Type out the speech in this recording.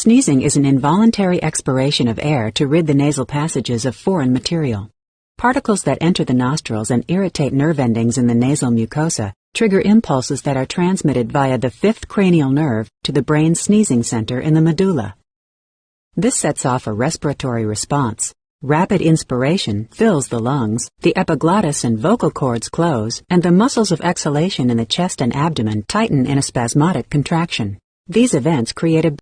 Sneezing is an involuntary expiration of air to rid the nasal passages of foreign material. Particles that enter the nostrils and irritate nerve endings in the nasal mucosa trigger impulses that are transmitted via the fifth cranial nerve to the brain's sneezing center in the medulla. This sets off a respiratory response. Rapid inspiration fills the lungs, the epiglottis and vocal cords close, and the muscles of exhalation in the chest and abdomen tighten in a spasmodic contraction. These events create a